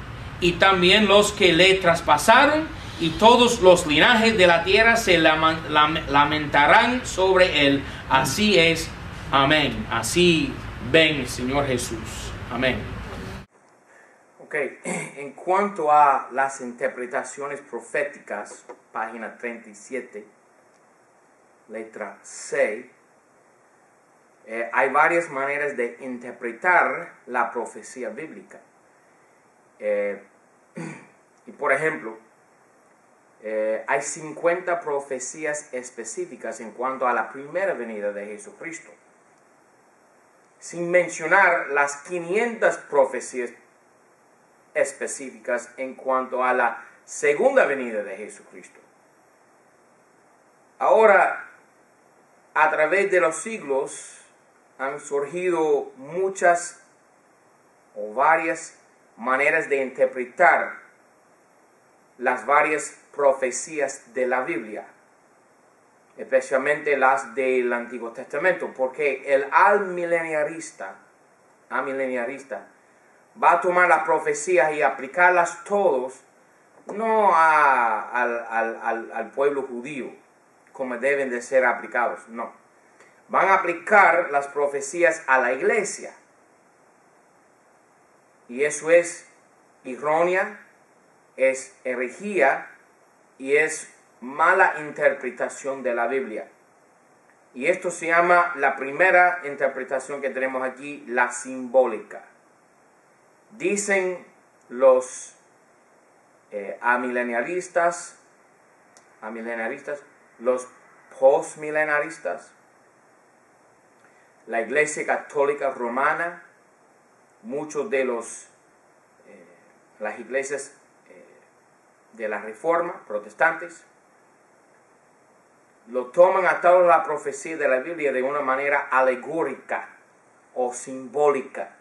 A: y también los que le traspasaron, y todos los linajes de la tierra se lamentarán sobre él. Así es. Amén. Así ven, Señor Jesús. Amén. Ok, en cuanto a las interpretaciones proféticas, página 37, letra C, hay varias maneras de interpretar la profecía bíblica. Y por ejemplo, hay 50 profecías específicas en cuanto a la primera venida de Jesucristo, sin mencionar las 500 profecías específicas en cuanto a la segunda venida de Jesucristo. Ahora, a través de los siglos han surgido muchas o varias maneras de interpretar las varias profecías de la Biblia, especialmente las del Antiguo Testamento, porque el amilenialista va a tomar las profecías y aplicarlas todos, no al pueblo judío, como deben de ser aplicados, no. Van a aplicar las profecías a la iglesia. Y eso es errónea, es herejía y es mala interpretación de la Biblia. Y esto se llama, la primera interpretación que tenemos aquí, la simbólica. Dicen los amilenialistas, los postmilenaristas, la Iglesia Católica Romana, muchos de las iglesias de la Reforma, protestantes, lo toman a toda la profecía de la Biblia de una manera alegórica o simbólica.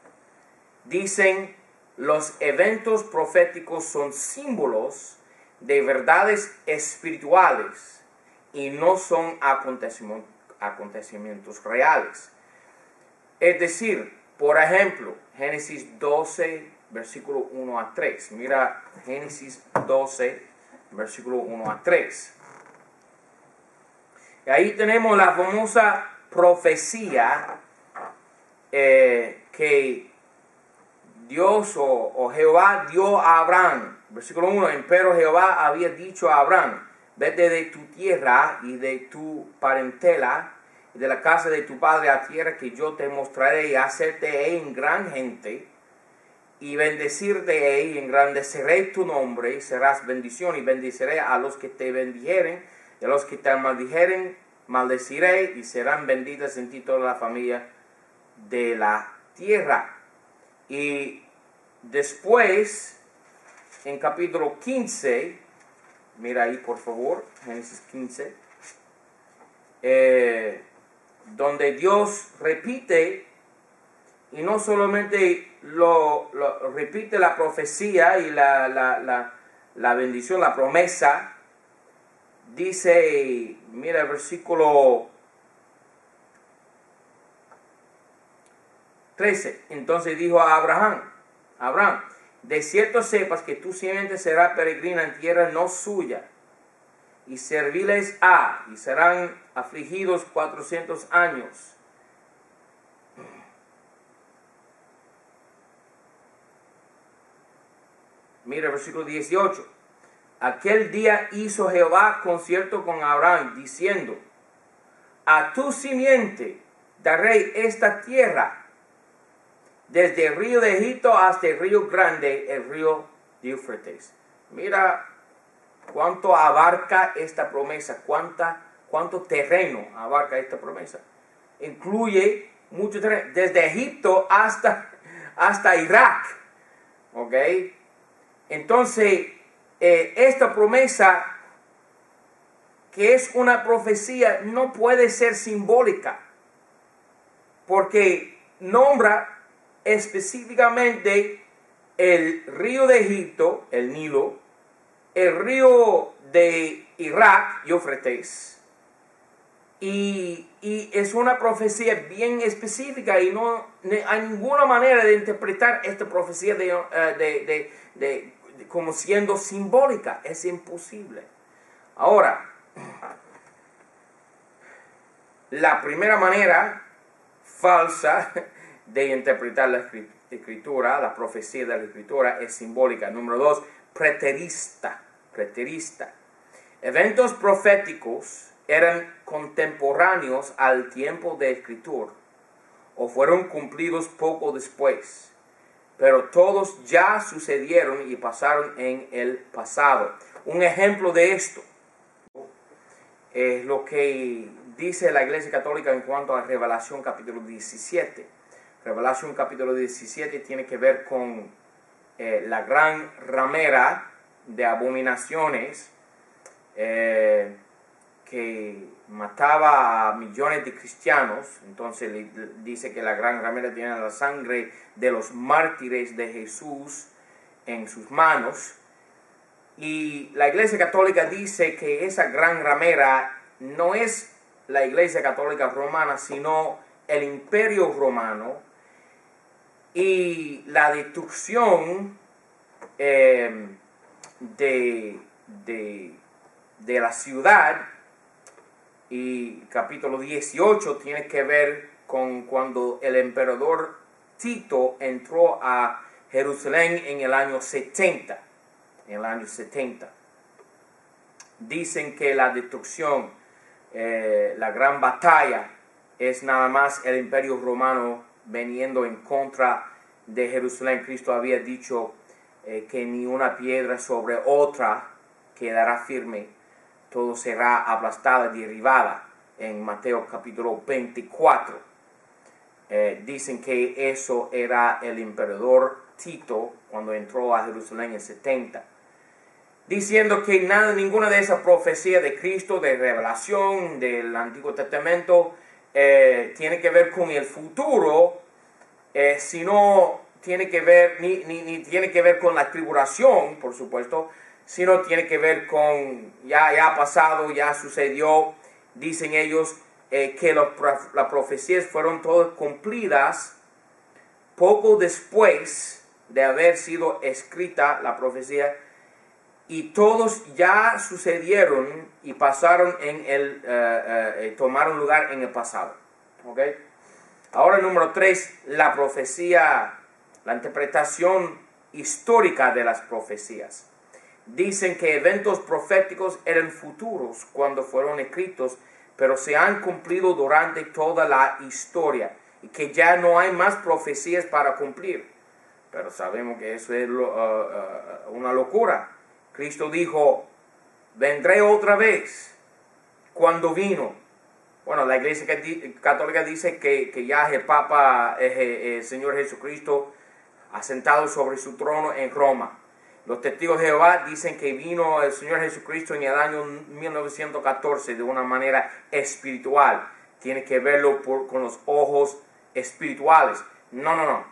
A: Dicen, los eventos proféticos son símbolos de verdades espirituales y no son acontecimientos reales. Es decir, por ejemplo, Génesis 12, versículo 1 a 3. Mira, Génesis 12, versículo 1 a 3. Y ahí tenemos la famosa profecía que Dios o Jehová dio a Abraham. Versículo 1, empero Jehová había dicho a Abraham, vete de tu tierra y de tu parentela y de la casa de tu padre a tierra que yo te mostraré, y hacerte en gran gente, y bendecirte y engrandeceré tu nombre, y serás bendición, y bendeciré a los que te bendijeren, y a los que te maldijeren, maldeciré, y serán benditas en ti toda la familia de la tierra. Y después, en capítulo 15, mira ahí por favor, Génesis 15, donde Dios repite, y no solamente lo repite la profecía y la bendición, la promesa. Dice, mira el versículo 13. Entonces dijo a Abraham, de cierto sepas que tu simiente será peregrina en tierra no suya, y serviles y serán afligidos 400 años. Mira el versículo 18. Aquel día hizo Jehová concierto con Abraham, diciendo, a tu simiente daré esta tierra, desde el río de Egipto hasta el río grande, el río de Éufrates. Mira cuánto abarca esta promesa, cuánto terreno abarca esta promesa. Incluye mucho terreno, desde Egipto hasta Irak. ¿Ok? Entonces, esta promesa, que es una profecía, no puede ser simbólica, porque nombra específicamente el río de Egipto, el Nilo, el río de Irak, Éufrates, y es una profecía bien específica, y no hay ninguna manera de interpretar esta profecía como siendo simbólica. Es imposible. Ahora, la primera manera falsa de interpretar la escritura, la profecía de la escritura, es simbólica. Número 2, preterista. Eventos proféticos eran contemporáneos al tiempo de escritura o fueron cumplidos poco después, pero todos ya sucedieron y pasaron en el pasado. Un ejemplo de esto es lo que dice la Iglesia Católica en cuanto a Revelación capítulo 17. Revelación capítulo 17 tiene que ver con la gran ramera de abominaciones que mataba a millones de cristianos. Entonces dice que la gran ramera tiene la sangre de los mártires de Jesús en sus manos. Y la Iglesia Católica dice que esa gran ramera no es la Iglesia Católica Romana, sino el Imperio Romano, y la destrucción de la ciudad. Y capítulo 18 tiene que ver con cuando el emperador Tito entró a Jerusalén en el año 70. Dicen que la destrucción, la gran batalla, es nada más el Imperio Romano veniendo en contra de Jerusalén. Cristo había dicho que ni una piedra sobre otra quedará firme, todo será aplastada, derribada, en Mateo capítulo 24. Dicen que eso era el emperador Tito cuando entró a Jerusalén en 70. Diciendo que ninguna de esas profecías de Cristo, de revelación, del Antiguo Testamento, tiene que ver con el futuro, sino tiene que ver, ni tiene que ver con la tribulación, por supuesto, sino tiene que ver con, ya ha pasado, ya sucedió. Dicen ellos que las profecías fueron todas cumplidas poco después de haber sido escrita la profecía, y todos ya sucedieron y pasaron tomaron lugar en el pasado. ¿Okay? Ahora, número 3, la profecía, la interpretación histórica de las profecías. Dicen que eventos proféticos eran futuros cuando fueron escritos, pero se han cumplido durante toda la historia, y que ya no hay más profecías para cumplir. Pero sabemos que eso es una locura. Cristo dijo, vendré otra vez. Cuando vino. Bueno, la Iglesia Católica dice que ya el Papa, el Señor Jesucristo, ha sentado sobre su trono en Roma. Los testigos de Jehová dicen que vino el Señor Jesucristo en el año 1914 de una manera espiritual. Tiene que verlo con los ojos espirituales. No.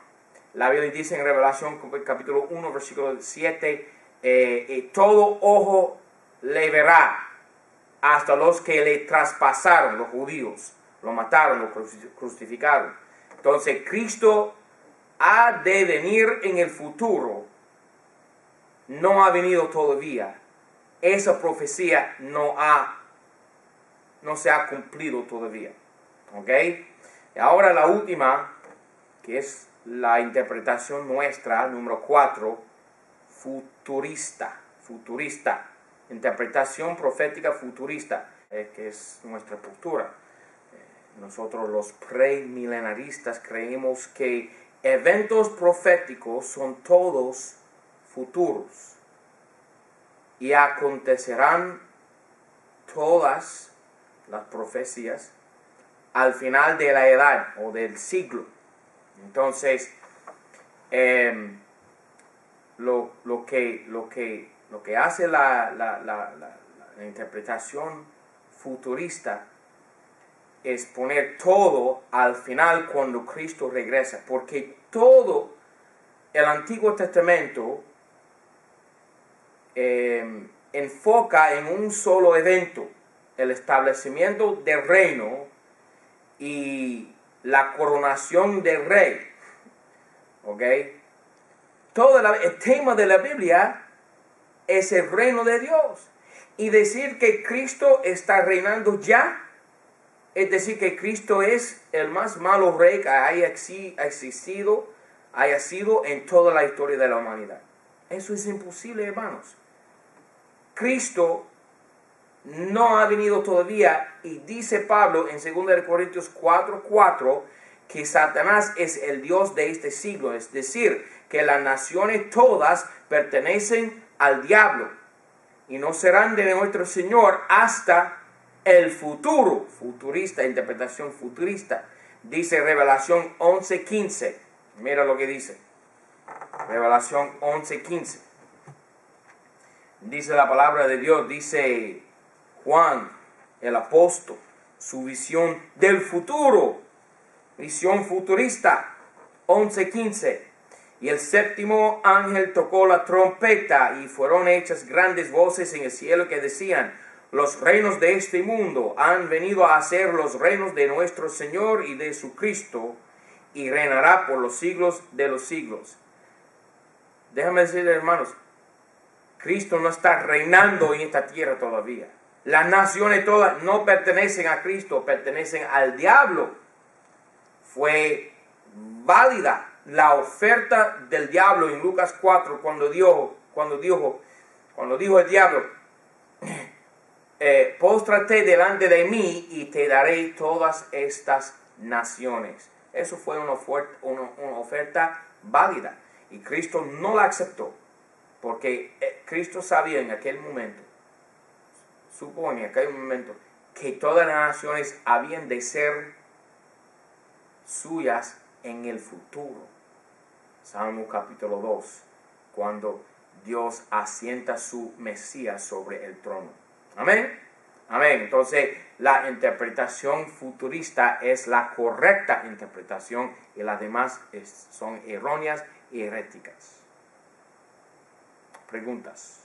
A: La Biblia dice en Revelación capítulo 1, versículo 7, todo ojo le verá, hasta los que le traspasaron, los judíos, lo mataron, lo crucificaron. Entonces Cristo ha de venir en el futuro. No ha venido todavía. Esa profecía no se ha cumplido todavía. ¿Ok? Ahora la última, que es la interpretación nuestra, número 4, futurista. Interpretación profética futurista, que es nuestra postura. Nosotros los premilenaristas creemos que eventos proféticos son todos futuros y acontecerán todas las profecías al final de la edad o del siglo. Entonces, lo que hace la interpretación futurista es poner todo al final cuando Cristo regresa, porque todo el Antiguo Testamento enfoca en un solo evento, el establecimiento del reino y la coronación del rey. ¿Ok? Todo el tema de la Biblia es el reino de Dios. Y decir que Cristo está reinando ya, es decir, que Cristo es el más malo rey que haya sido en toda la historia de la humanidad. Eso es imposible, hermanos. Cristo no ha venido todavía, y dice Pablo en 2 Corintios 4:4 que Satanás es el Dios de este siglo, es decir, que las naciones todas pertenecen al diablo y no serán de nuestro Señor hasta el futuro. Futurista, interpretación futurista. Dice Revelación 11:15. Mira lo que dice. Revelación 11:15. Dice la palabra de Dios, dice Juan, el apóstol, su visión del futuro, visión futurista, 11:15. Y el séptimo ángel tocó la trompeta y fueron hechas grandes voces en el cielo que decían: los reinos de este mundo han venido a ser los reinos de nuestro Señor y de su Cristo, y reinará por los siglos de los siglos. Déjame decirle, hermanos, Cristo no está reinando en esta tierra todavía. Las naciones todas no pertenecen a Cristo, pertenecen al diablo. Fue válida la oferta del diablo en Lucas 4 cuando dijo el diablo: póstrate delante de mí y te daré todas estas naciones. Eso fue una oferta válida y Cristo no la aceptó, porque Cristo sabía en aquel momento, que todas las naciones habían de ser suyas en el futuro. Salmo capítulo 2, cuando Dios asienta su Mesías sobre el trono. Amén. Amén. Entonces, la interpretación futurista es la correcta interpretación y las demás son erróneas y heréticas. Preguntas.